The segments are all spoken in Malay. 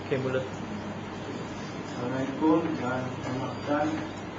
Okey, boleh. Assalamualaikum dan selamatkan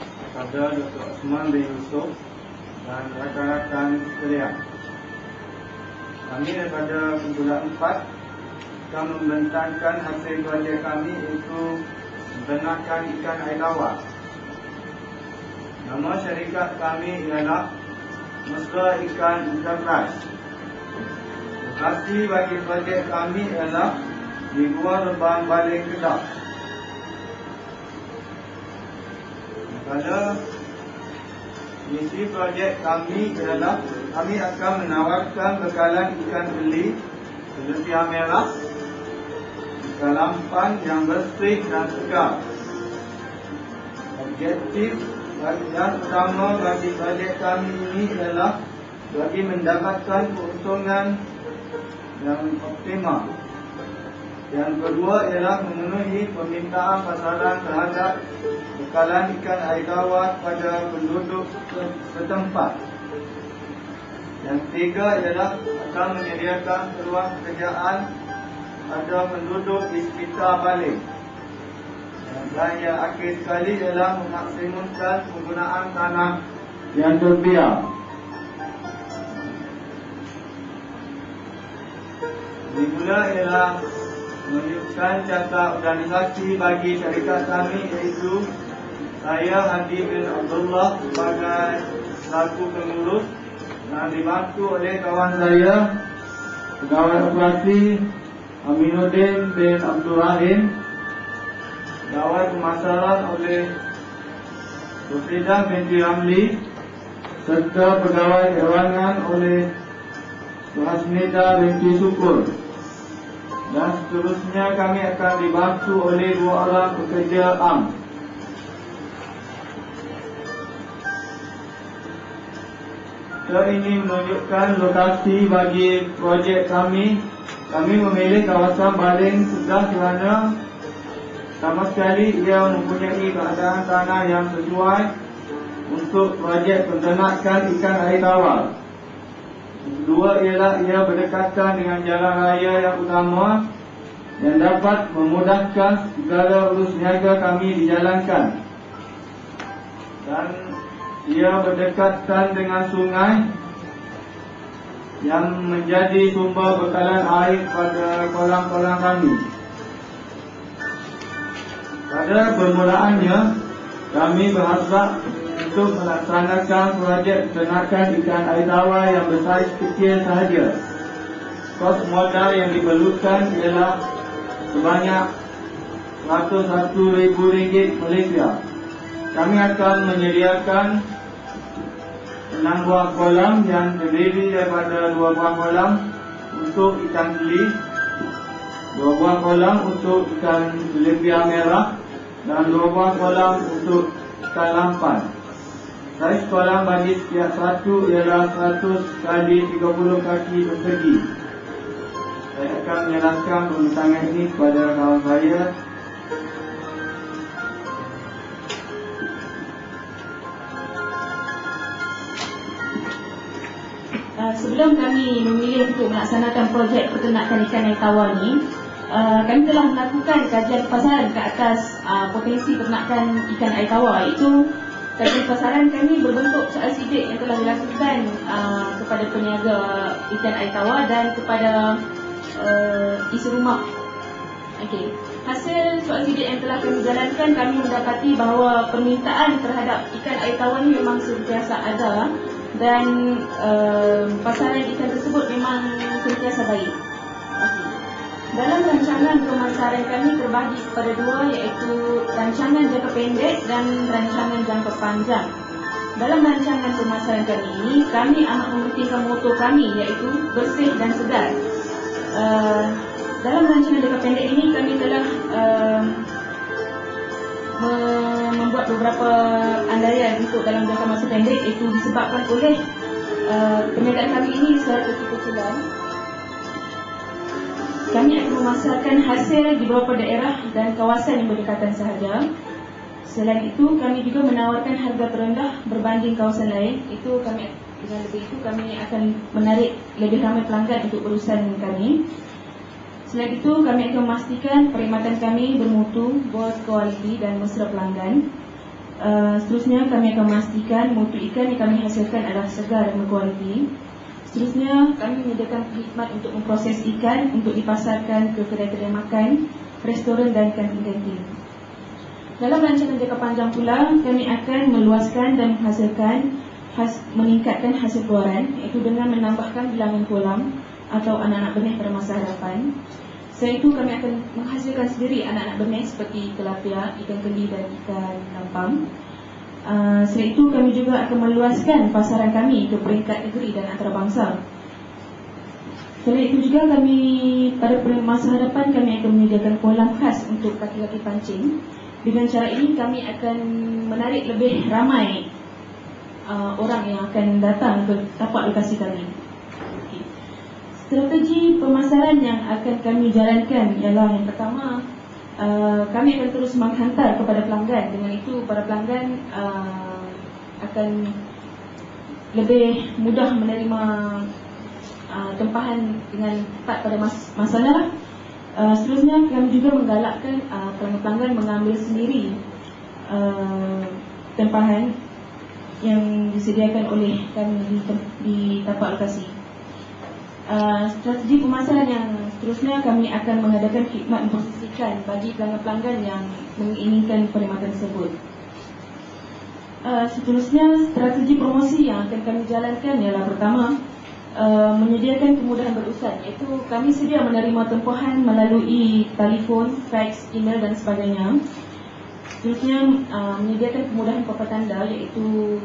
kepada Dr. Osman bin Yusuf dan rakan-rakan sekalian. Kami daripada kumpulan 4 akan membentangkan hasil projek kami iaitu membenarkan ikan air tawar. Nama syarikat kami ialah Mesra Ikan Enterprise. Lokasi bagi projek kami ialah di Gua Rebang Baling Kedah. Pada misi projek kami ialah kami akan menawarkan bekalan ikan beli tilapia merah, ikan lampan yang bersih dan segar. Objektif yang utama bagi projek kami ini ialah bagi mendapatkan keuntungan yang optimal. Yang kedua ialah memenuhi permintaan pasaran terhadap bekalan ikan air tawar pada penduduk setempat. Yang ketiga ialah akan menyediakan peluang pekerjaan pada penduduk di sekitar Baling. Dan yang akhir sekali ialah memaksimumkan penggunaan tanah yang terbiar. Dimula ialah menunjukkan catat organisasi bagi syarikat kami iaitu saya Hadi bin Abdullah sebagai selaku pengurus dan dibantu oleh kawan saya pegawai operasi Aminuddin bin Abdul Rahim, pegawai pemasaran oleh Rosidah binti Ramli serta pegawai kewangan oleh Suhasnida binti Syukur. Dan seterusnya kami akan dibantu oleh 2 orang pekerja AM. Kita ini menunjukkan lokasi bagi projek kami. Kami memilih kawasan Baling Kedah kerana sama sekali ia mempunyai keadaan tanah yang sesuai untuk projek penternakan ikan air tawar. Kedua ialah ia berdekatan dengan jalan raya yang utama yang dapat memudahkan segala urus niaga kami dijalankan. Dan ia berdekatan dengan sungai yang menjadi sumber bekalan air pada kolam-kolam kami. Pada permulaannya, kami berhasrat untuk melaksanakan projek peternakan ikan air tawar yang bersaiz kecil sahaja. Kos modal yang diperlukan ialah sebanyak RM101,000 Malaysia. Kami akan menyediakan 6 buah kolam yang terdiri daripada 2 buah kolam untuk ikan beli, 2 buah kolam untuk ikan tilapia merah dan 2 buah kolam untuk ikan lampan. Saiz kolam bagi setiap satu ialah 100 kali 30 kaki persegi. Saya akan menyerahkan pembentangan ini kepada kawan saya. Sebelum kami memilih untuk melaksanakan projek peternakan ikan air tawar ni, kami telah melakukan kajian pasaran ke atas potensi peternakan ikan air tawar. Itu kajian pasaran kami berbentuk soal sidik yang telah dilakukan kepada peniaga ikan air tawar dan kepada isi rumah. Okey. Hasil soal sidik yang telah kami jalankan, kami mendapati bahawa permintaan terhadap ikan air tawar ni memang sentiasa ada dan pasaran ikan tersebut memang sentiasa baik. Okay. Dalam rancangan pemasaran kami terbahagi kepada 2, iaitu rancangan jangka pendek dan rancangan jangka panjang. Dalam rancangan pemasaran kami ini, kami amat mementingkan moto kami iaitu bersih dan segar. Dalam rancangan jangka pendek ini kami telah membuat beberapa andaian untuk dalam jangka masa pendek, itu disebabkan oleh perniagaan kami ini secara kecil-kecilan. Kami akan memasarkan hasil di beberapa daerah dan kawasan yang berdekatan sahaja. Selain itu, kami juga menawarkan harga terendah berbanding kawasan lain. Itu kami, dengan lebih itu kami akan menarik lebih ramai pelanggan untuk perusahaan kami. Selain itu, kami akan memastikan perkhidmatan kami bermutu, berkualiti dan mesra pelanggan. Seterusnya, kami akan memastikan mutu ikan yang kami hasilkan adalah segar dan berkualiti. Seterusnya, kami menyediakan khidmat untuk memproses ikan untuk dipasarkan ke kedai-kedai makan, restoran dan kantin-kantin. Dalam rancangan jangka panjang pula, kami akan meluaskan dan meningkatkan hasil keluaran, iaitu dengan menambahkan bilangan kolam atau anak-anak benih pada masa hadapan. Selain itu, kami akan menghasilkan sendiri anak-anak benih seperti tilapia, ikan keli dan ikan lampam. Selain itu, kami juga akan meluaskan pasaran kami ke peringkat negeri dan antarabangsa. Selain itu juga, kami pada masa hadapan kami akan menyediakan kolam khas untuk kaki-kaki pancing. Dengan cara ini, kami akan menarik lebih ramai orang yang akan datang ke tapak lokasi kami. Strategi pemasaran yang akan kami jalankan ialah yang pertama, kami akan terus menghantar kepada pelanggan. Dengan itu, para pelanggan akan lebih mudah menerima tempahan dengan tepat pada masanya. Seterusnya, kami juga menggalakkan pelanggan-pelanggan mengambil sendiri tempahan yang disediakan oleh kami di tapak lokasi. Strategi pemasaran yang seterusnya, kami akan mengadakan khidmat memprosesikan bagi pelanggan-pelanggan yang menginginkan perkhidmatan tersebut. Seterusnya, strategi promosi yang akan kami jalankan ialah pertama, menyediakan kemudahan berurusan, iaitu kami sedia menerima tempahan melalui telefon, fax, email dan sebagainya. Seterusnya, menyediakan kemudahan papan tanda, iaitu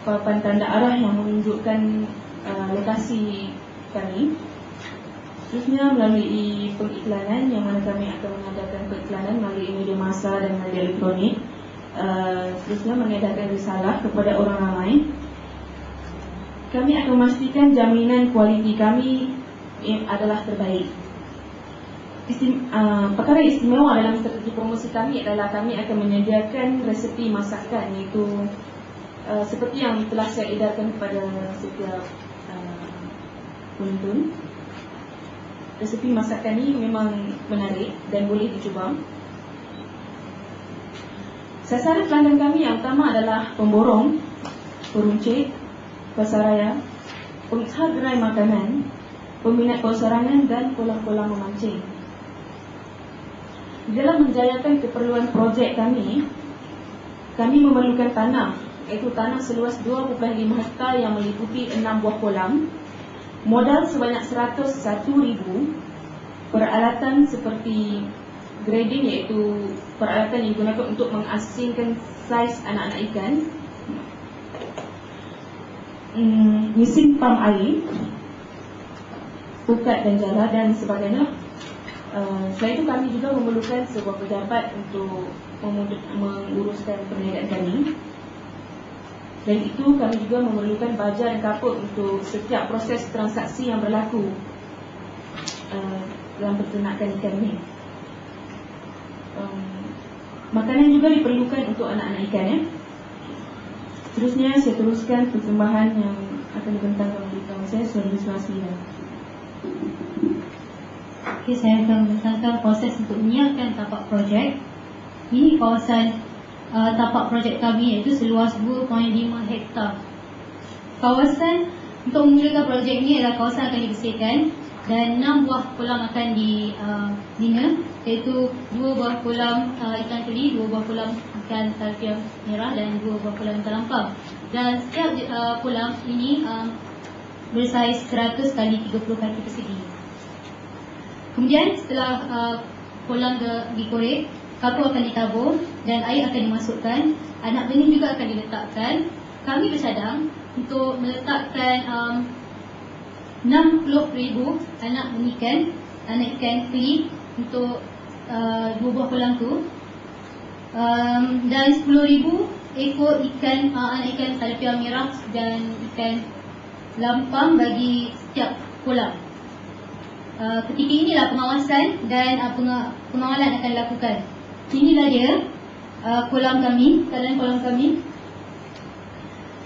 papan tanda arah yang menunjukkan lokasi kami. Seterusnya, melalui pengiklanan, yang mana kami akan mengadakan pengiklanan melalui media massa dan media elektronik. Seterusnya, mengadakan risalah kepada orang ramai. Kami akan memastikan jaminan kualiti kami adalah terbaik. Perkara istimewa dalam strategi promosi kami adalah kami akan menyediakan resepi masakan, iaitu seperti yang telah saya edarkan kepada setiap penonton. Resepi masakan ini memang menarik dan boleh dicuba. Sasaran pelanggan kami yang utama adalah pemborong, peruncit, pasaraya, pengusaha gerai makanan, peminat perseorangan dan kolam-kolam memancing. Dalam menjayakan keperluan projek kami memerlukan tanah, iaitu tanah seluas 2.5 hektar yang meliputi 6 buah kolam, modal sebanyak 101,000, peralatan seperti grading, iaitu peralatan yang digunakan untuk mengasingkan saiz anak-anak ikan, mesin pam air, pukat dan jala dan sebagainya. Selain itu, kami juga memerlukan sebuah pejabat untuk menguruskan perniagaan kami. Dan itu, kami juga memerlukan baja dan kapur untuk setiap proses transaksi yang berlaku dalam peternakan ikan ini. Makanan juga diperlukan untuk anak-anak ikan, ya. Seterusnya, saya teruskan persembahan yang akan dibentangkan oleh kawan saya, Saudara Suhasmina. Okey, saya akan membentangkan proses untuk menyiapkan tapak projek. Ini kawasan tapak projek kami, iaitu seluas 2.5 hektar. Kawasan untuk memulakan projek ini adalah kawasan akan dibersihkan dan 6 buah kolam akan dibina, iaitu 2 buah kolam ikan keli, 2 buah kolam ikan tilapia merah dan 2 buah kolam ikan lampam. Dan setiap kolam ini bersaiz 100 x 30 kaki persegi. Kemudian setelah kolam dikorek, kapur akan ditabur dan air akan dimasukkan, anak benih juga akan diletakkan. Kami bercadang untuk meletakkan 60,000 anak ikan keli untuk 2 buah kolam tu, dan 10,000 ekor anak ikan tilapia merah dan ikan lampam bagi setiap kolam. Ketika inilah pengawasan dan pengawalan akan dilakukan. Inilah dia kolam kami, keadaan kolam kami.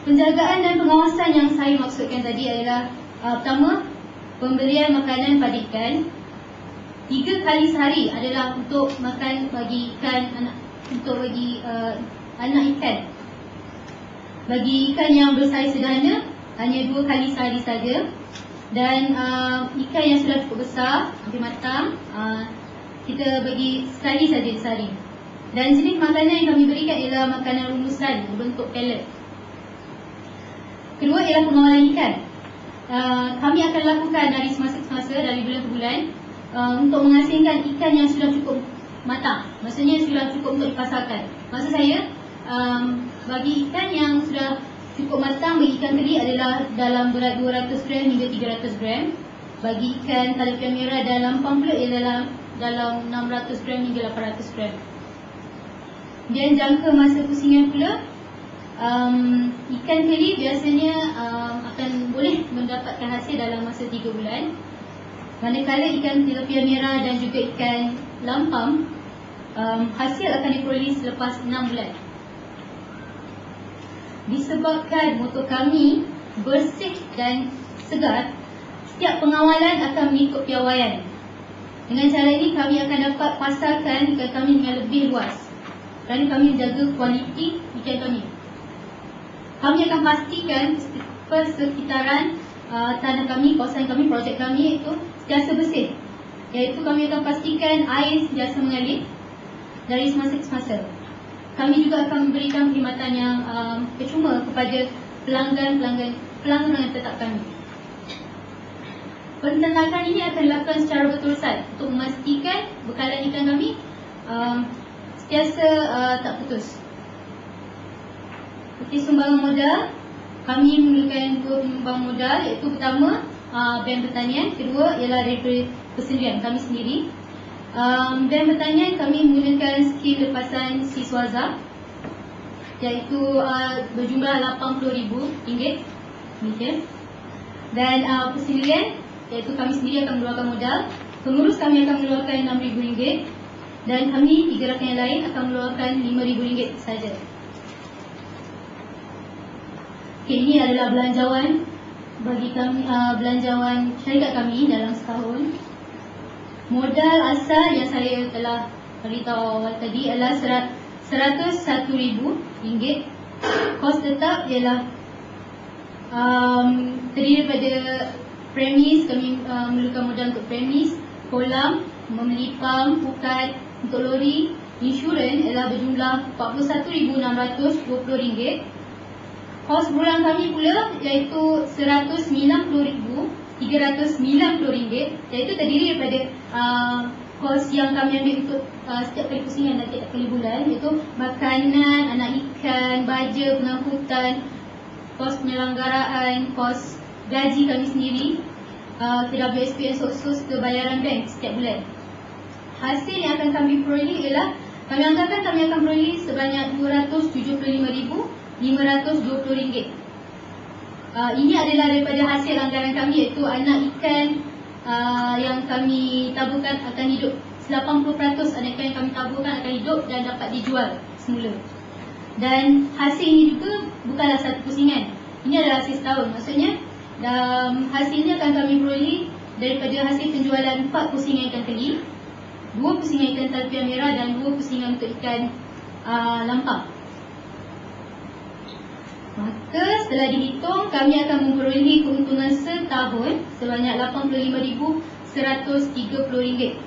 Penjagaan dan pengawasan yang saya maksudkan tadi adalah pertama, pemberian makanan pada ikan. 3 kali sehari adalah untuk makan bagi ikan anak, untuk bagi anak ikan. Bagi ikan yang bersaiz sederhana hanya 2 kali sehari saja. Dan ikan yang sudah cukup besar, hampir matang, kita bagi sekali saja sehari. Dan jenis makanan yang kami berikan ialah makanan rumusan berbentuk pellet. Kedua ialah pengawalan ikan. Kami akan lakukan dari semasa ke semasa, dari bulan ke bulan, untuk mengasingkan ikan yang sudah cukup matang. Maksudnya sudah cukup untuk dipasarkan. Maksud saya, bagi ikan yang sudah cukup matang, bagi ikan teri adalah dalam berat 200 gram hingga 300 gram. Bagi ikan tilapia merah dan lampang pula ialah dalam 600 gram hingga 800 gram. Dan jangka masa pusingan pula, ikan teri biasanya akan boleh mendapatkan hasil dalam masa 3 bulan. Manakala ikan tilapia merah dan juga ikan lampam, hasil akan diperoleh selepas 6 bulan. Disebabkan motor kami bersih dan segar, setiap pengawalan akan mengikut piawaian. Dengan cara ini kami akan dapat pasarkan ikan kami dengan lebih luas, kerana kami menjaga kualiti ikan kami. Kami akan pastikan persekitaran tanah kami, kawasan kami, projek kami itu sentiasa bersih. Iaitu kami akan pastikan air sentiasa mengalir dari semasa ke semasa. Kami juga akan memberikan perkhidmatan yang percuma kepada pelanggan tetap kami. Penternakan ini akan dilakukan secara berterusan untuk memastikan bekalan ikan kami sentiasa tak putus. Okey, sumbangan modal. Kami memerlukan 2 penyumbang modal, iaitu pertama Bank Pertanian, kedua ialah daripada persendirian kami sendiri. Bank Pertanian kami menggunakan skim lepasan Siswaza, iaitu berjumlah RM80,000. Demikian. Dan persendirian, iaitu kami sendiri akan mengeluarkan modal. Pengurus kami akan mengeluarkan RM6,000 dan kami 3 rakan yang lain akan mengeluarkan RM5,000 saja. Okay, ini adalah belanjawan bagi kami, belanjawan syarikat kami dalam setahun. Modal asal yang saya telah beritahu awal tadi adalah RM101,000. Kos tetap ialah terdiri daripada premis. Kami memerlukan modal untuk premis, kolam, membeli pam, pukat untuk lori. Insurans ialah berjumlah RM41,620. Kos bulan kami pula iaitu RM190,390, iaitu terdiri daripada kos yang kami ambil untuk setiap kali pusingan dan setiap kali bulan, iaitu makanan, anak ikan, baja, pengangkutan, kos penyelenggaraan, kos gaji kami sendiri, TWSP, SOS ke bayaran bank setiap bulan. Hasil yang akan kami peroleh ialah, kami anggarkan kami akan peroleh sebanyak RM275,520. Ini adalah daripada hasil anggaran kami, iaitu anak ikan yang kami taburkan akan hidup. 80% anak ikan yang kami taburkan akan hidup dan dapat dijual semula. Dan hasil ini juga bukanlah satu pusingan. Ini adalah hasil setahun. Maksudnya hasil ini akan kami peroleh daripada hasil penjualan 4 pusingan ikan teri, 2 pusingan ikan tilapia merah dan 2 pusingan untuk ikan lampang. Maka setelah dihitung, kami akan memperoleh keuntungan setahun sebanyak RM85,130.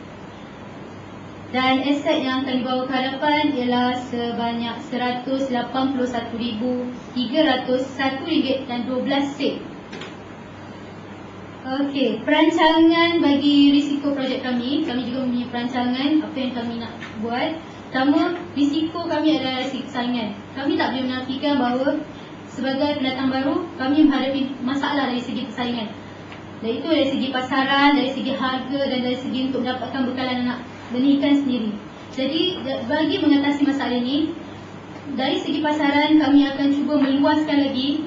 Dan aset yang akan dibawa ke hadapan ialah sebanyak RM181,301.12. Okey, perancangan bagi risiko projek kami. Kami juga mempunyai perancangan apa yang kami nak buat. Pertama, risiko kami adalah risiko persaingan. Kami tak boleh menafikan bahawa sebagai pendatang baru, kami menghadapi masalah dari segi persaingan. Dan itu dari segi pasaran, dari segi harga dan dari segi untuk mendapatkan bekalan anak benih ikan sendiri. Jadi bagi mengatasi masalah ini, dari segi pasaran kami akan cuba meluaskan lagi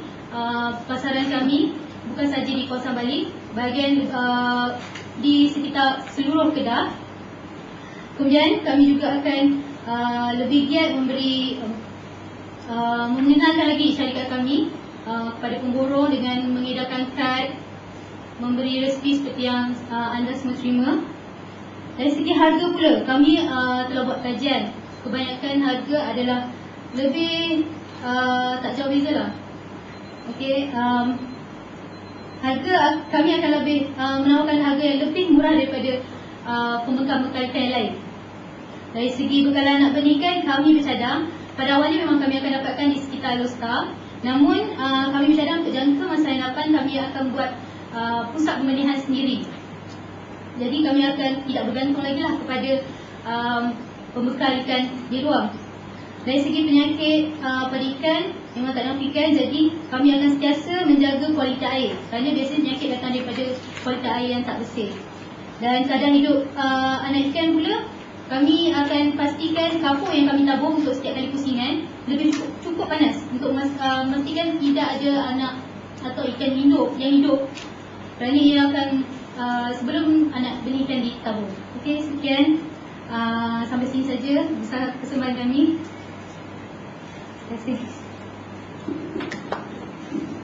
pasaran kami, bukan saja di kawasan Bali, bahagian di sekitar seluruh Kedah. Kemudian kami juga akan lebih giat memberi mengenalkan lagi syarikat kami kepada pemborong dengan mengedarkan kad, memberi resipi seperti yang anda semua terima. Dari segi harga pula, kami telah buat kajian. Kebanyakan harga adalah lebih tak jauh beza lah. Okey, harga kami akan lebih menawarkan harga yang lebih murah daripada pembekal-bekal ikan yang lain. Dari segi bekalan anak benih ikan, kami bercadang. Pada awalnya memang kami akan dapatkan di sekitar Lostar. Namun kami bercadang untuk jangka masa yang hadapan kami akan buat pusat pembenihan sendiri. Jadi kami akan tidak bergantung lagi lah kepada pembekal ikan di luar. Dari segi penyakit pada ikan memang tak nafikan, jadi kami akan sentiasa menjaga kualiti air. Kerana biasanya penyakit datang daripada kualiti air yang tak bersih. Dan keadaan hidup anak ikan pula, kami akan pastikan kapur yang kami tabur untuk setiap kali pusingan lebih cukup panas untuk memastikan tidak ada anak atau ikan hidup yang hidup. Kerana ia akan sebelum anak benih ikan ditabur. Okey, sekian. Sampai sini saja besar persembahan kami. Terima kasih.